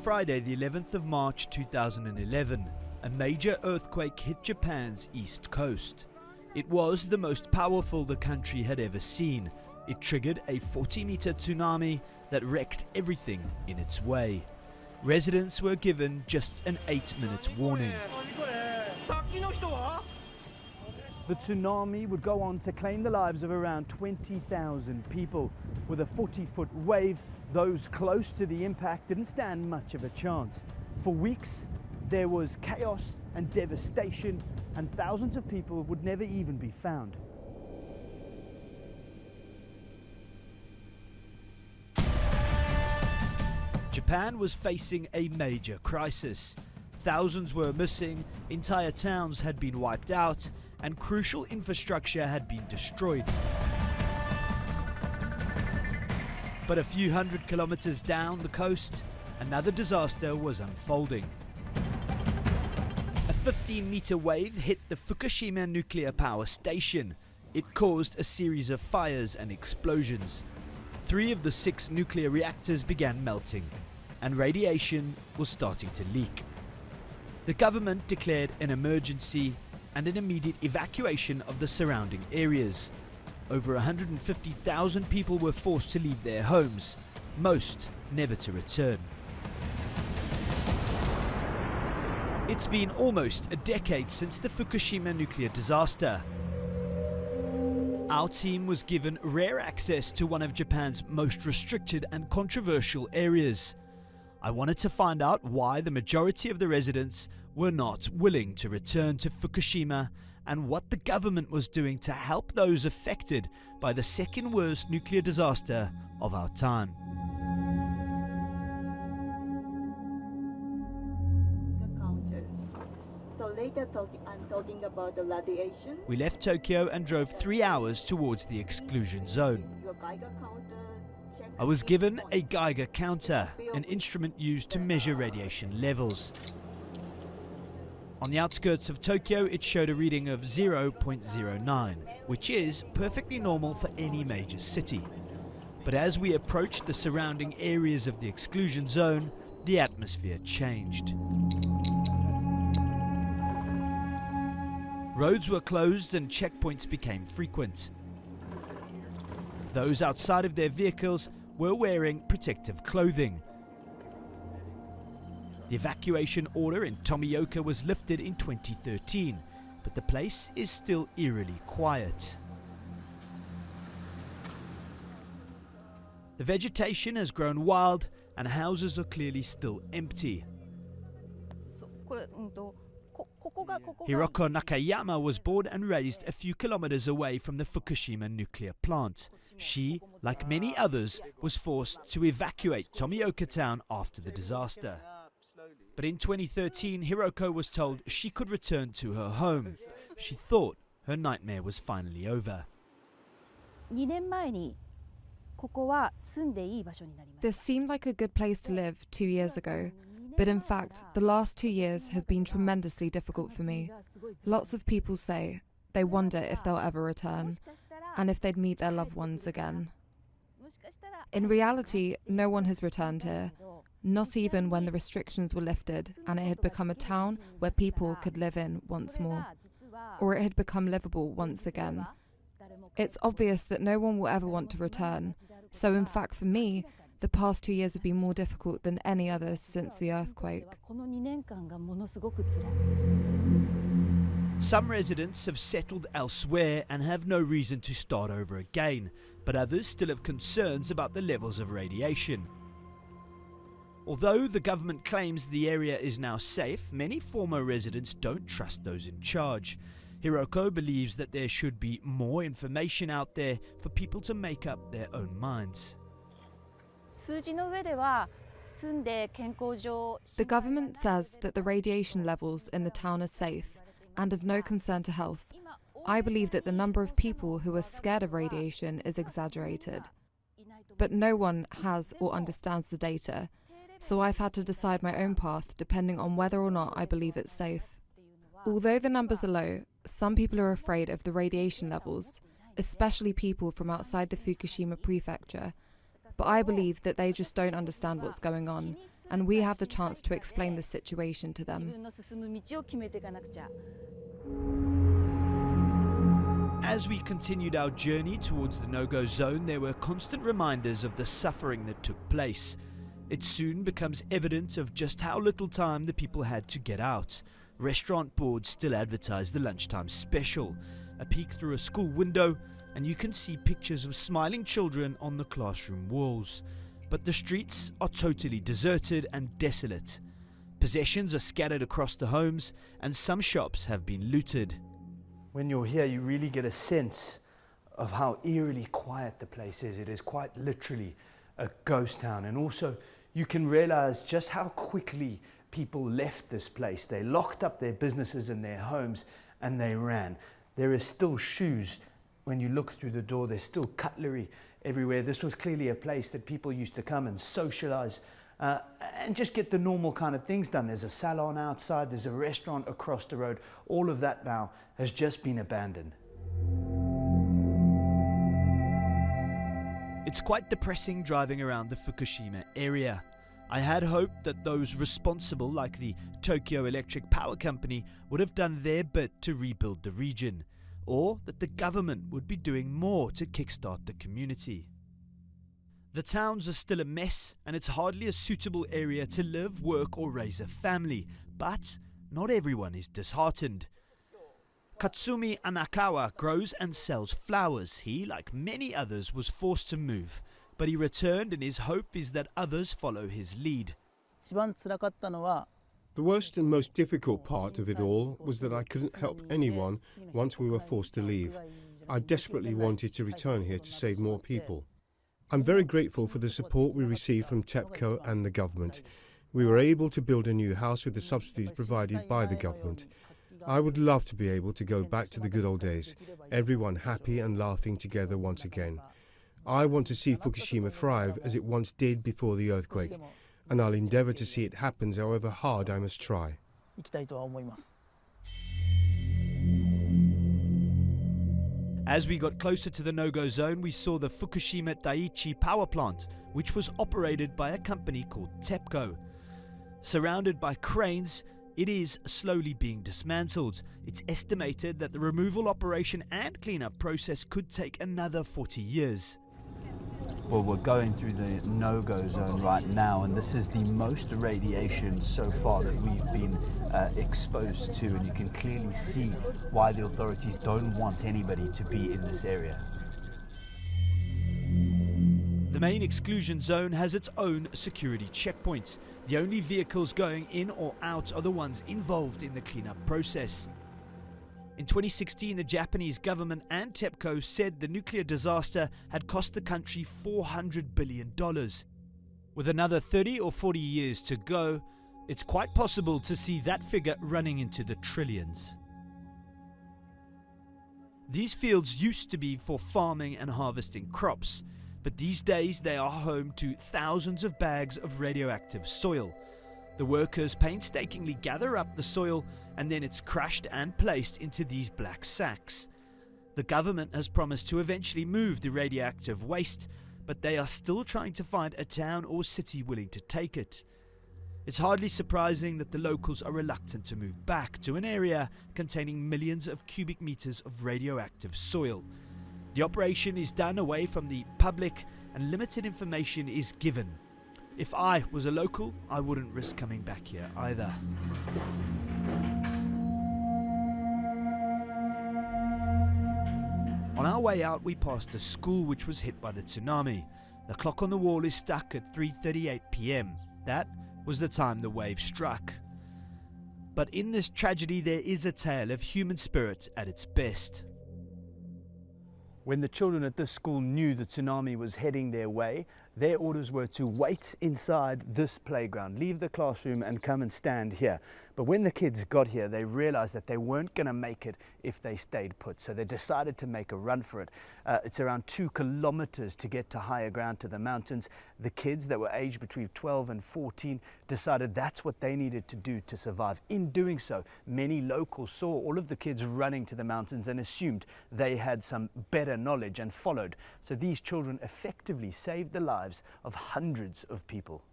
Friday, the 11th of March 2011, a major earthquake hit Japan's east coast. It was the most powerful the country had ever seen. It triggered a 40-meter tsunami that wrecked everything in its way. Residents were given just an 8-minute warning. The tsunami would go on to claim the lives of around 20,000 people. With a 40-foot wave, those close to the impact didn't stand much of a chance. For weeks, there was chaos and devastation, and thousands of people would never even be found. Japan was facing a major crisis. Thousands were missing, entire towns had been wiped out, and crucial infrastructure had been destroyed. But a few hundred kilometers down the coast, another disaster was unfolding. A 15-meter wave hit the Fukushima nuclear power station. It caused a series of fires and explosions. 3 of the 6 nuclear reactors began melting, and radiation was starting to leak. The government declared an emergency and an immediate evacuation of the surrounding areas. Over 150,000 people were forced to leave their homes, most never to return. It's been almost a decade since the Fukushima nuclear disaster. Our team was given rare access to one of Japan's most restricted and controversial areas. I wanted to find out why the majority of the residents were not willing to return to Fukushima and what the government was doing to help those affected by the second worst nuclear disaster of our time. So later I'm talking about the radiation. We left Tokyo and drove 3 hours towards the exclusion zone. Your Geiger counter. I was given a Geiger counter, an instrument used to measure radiation levels. On the outskirts of Tokyo, it showed a reading of 0.09, which is perfectly normal for any major city. But as we approached the surrounding areas of the exclusion zone, the atmosphere changed. Roads were closed and checkpoints became frequent. Those outside of their vehicles were wearing protective clothing. The evacuation order in Tomioka was lifted in 2013, but the place is still eerily quiet. The vegetation has grown wild and houses are clearly still empty. Hiroko Nakayama was born and raised a few kilometers away from the Fukushima nuclear plant. She, like many others, was forced to evacuate Tomioka town after the disaster. But in 2013, Hiroko was told she could return to her home. She thought her nightmare was finally over. This seemed like a good place to live 2 years ago. But in fact, the last 2 years have been tremendously difficult for me. Lots of people say they wonder if they'll ever return, and if they'd meet their loved ones again. In reality, no one has returned here, not even when the restrictions were lifted and it had become a town where people could live in once more, or it had become livable once again. It's obvious that no one will ever want to return, so in fact for me, the past 2 years have been more difficult than any others since the earthquake. Some residents have settled elsewhere and have no reason to start over again, but others still have concerns about the levels of radiation. Although the government claims the area is now safe, many former residents don't trust those in charge. Hiroko believes that there should be more information out there for people to make up their own minds. The government says that the radiation levels in the town are safe and of no concern to health. I believe that the number of people who are scared of radiation is exaggerated. But no one has or understands the data, so I've had to decide my own path depending on whether or not I believe it's safe. Although the numbers are low, some people are afraid of the radiation levels, especially people from outside the Fukushima prefecture. But I believe that they just don't understand what's going on, and we have the chance to explain the situation to them. As we continued our journey towards the no-go zone, there were constant reminders of the suffering that took place. It soon becomes evident of just how little time the people had to get out. Restaurant boards still advertise the lunchtime special. A peek through a school window, and you can see pictures of smiling children on the classroom walls. But the streets are totally deserted and desolate. Possessions are scattered across the homes, and some shops have been looted. When you're here, you really get a sense of how eerily quiet the place is. It is quite literally a ghost town. And also, you can realize just how quickly people left this place. They locked up their businesses and their homes, and they ran. There is still shoes. When you look through the door, there's still cutlery everywhere. This was clearly a place that people used to come and socialize and just get the normal kind of things done. There's a salon outside, there's a restaurant across the road. All of that now has just been abandoned. It's quite depressing driving around the Fukushima area. I had hoped that those responsible, like the Tokyo Electric Power Company, would have done their bit to rebuild the region, or that the government would be doing more to kickstart the community. The towns are still a mess, and it's hardly a suitable area to live, work, or raise a family, but not everyone is disheartened. Katsumi Anakawa grows and sells flowers. He, like many others, was forced to move, but he returned, and his hope is that others follow his lead. The worst and most difficult part of it all was that I couldn't help anyone once we were forced to leave. I desperately wanted to return here to save more people. I'm very grateful for the support we received from TEPCO and the government. We were able to build a new house with the subsidies provided by the government. I would love to be able to go back to the good old days, everyone happy and laughing together once again. I want to see Fukushima thrive as it once did before the earthquake, and I'll endeavour to see it happen however hard I must try. As we got closer to the no-go zone, we saw the Fukushima Daiichi power plant, which was operated by a company called TEPCO. Surrounded by cranes, it is slowly being dismantled. It's estimated that the removal operation and cleanup process could take another 40 years. Well, we're going through the no-go zone right now, and this is the most radiation so far that we've been exposed to, and you can clearly see why the authorities don't want anybody to be in this area. The main exclusion zone has its own security checkpoints. The only vehicles going in or out are the ones involved in the cleanup process. In 2016, the Japanese government and TEPCO said the nuclear disaster had cost the country $400 billion. With another 30 or 40 years to go, it's quite possible to see that figure running into the trillions. These fields used to be for farming and harvesting crops, but these days they are home to thousands of bags of radioactive soil. The workers painstakingly gather up the soil, and then it's crushed and placed into these black sacks. The government has promised to eventually move the radioactive waste, but they are still trying to find a town or city willing to take it. It's hardly surprising that the locals are reluctant to move back to an area containing millions of cubic meters of radioactive soil. The operation is done away from the public, and limited information is given. If I was a local, I wouldn't risk coming back here either. On our way out, we passed a school which was hit by the tsunami. The clock on the wall is stuck at 3:38 p.m. That was the time the wave struck. But in this tragedy, there is a tale of human spirit at its best. When the children at this school knew the tsunami was heading their way, their orders were to wait inside this playground, leave the classroom and come and stand here. But when the kids got here, they realized that they weren't going to make it if they stayed put. So they decided to make a run for it. It's around 2 kilometers to get to higher ground, to the mountains. The kids that were aged between 12 and 14 decided that's what they needed to do to survive. In doing so, many locals saw all of the kids running to the mountains and assumed they had some better knowledge and followed. So these children effectively saved the lives of hundreds of people.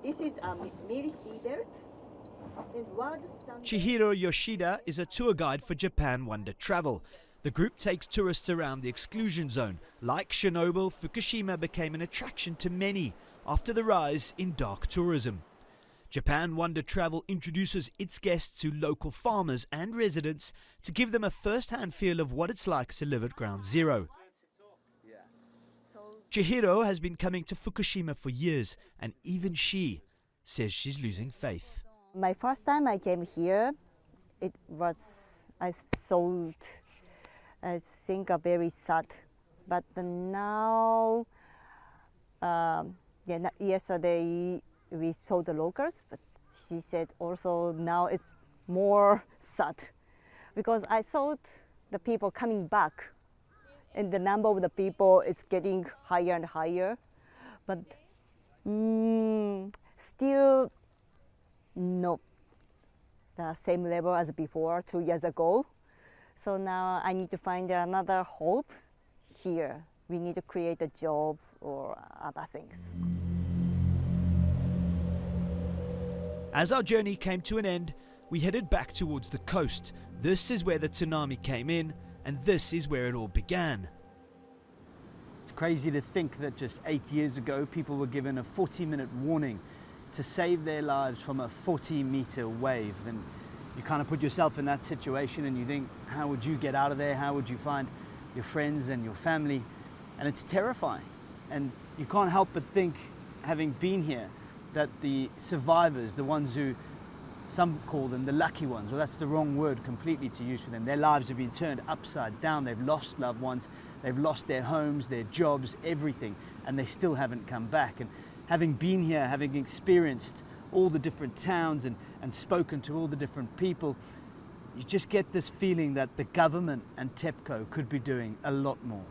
This is a Miri seabed. And world standard. Chihiro Yoshida is a tour guide for Japan Wonder Travel. The group takes tourists around the exclusion zone. Like Chernobyl, Fukushima became an attraction to many after the rise in dark tourism. Japan Wonder Travel introduces its guests to local farmers and residents to give them a first-hand feel of what it's like to live at ground zero. Chihiro has been coming to Fukushima for years, and even she says she's losing faith. My first time I came here, it was, I think, very sad. But now, yesterday we saw the locals, but she said also now it's more sad because I thought the people coming back and the number of the people is getting higher and higher, but still not the same level as before 2 years ago. So now I need to find another hope here. We need to create a job or other things. As our journey came to an end, we headed back towards the coast. This is where the tsunami came in, and this is where it all began. It's crazy to think that just 8 years ago, people were given a 40-minute warning to save their lives from a 40-meter wave. And you kind of put yourself in that situation and you think, how would you get out of there? How would you find your friends and your family? And it's terrifying. And you can't help but think, having been here, that the survivors, the ones who some call them the lucky ones, well, that's the wrong word completely to use for them. Their lives have been turned upside down. They've lost loved ones. They've lost their homes, their jobs, everything, and they still haven't come back. And having been here, having experienced all the different towns and spoken to all the different people, you just get this feeling that the government and TEPCO could be doing a lot more.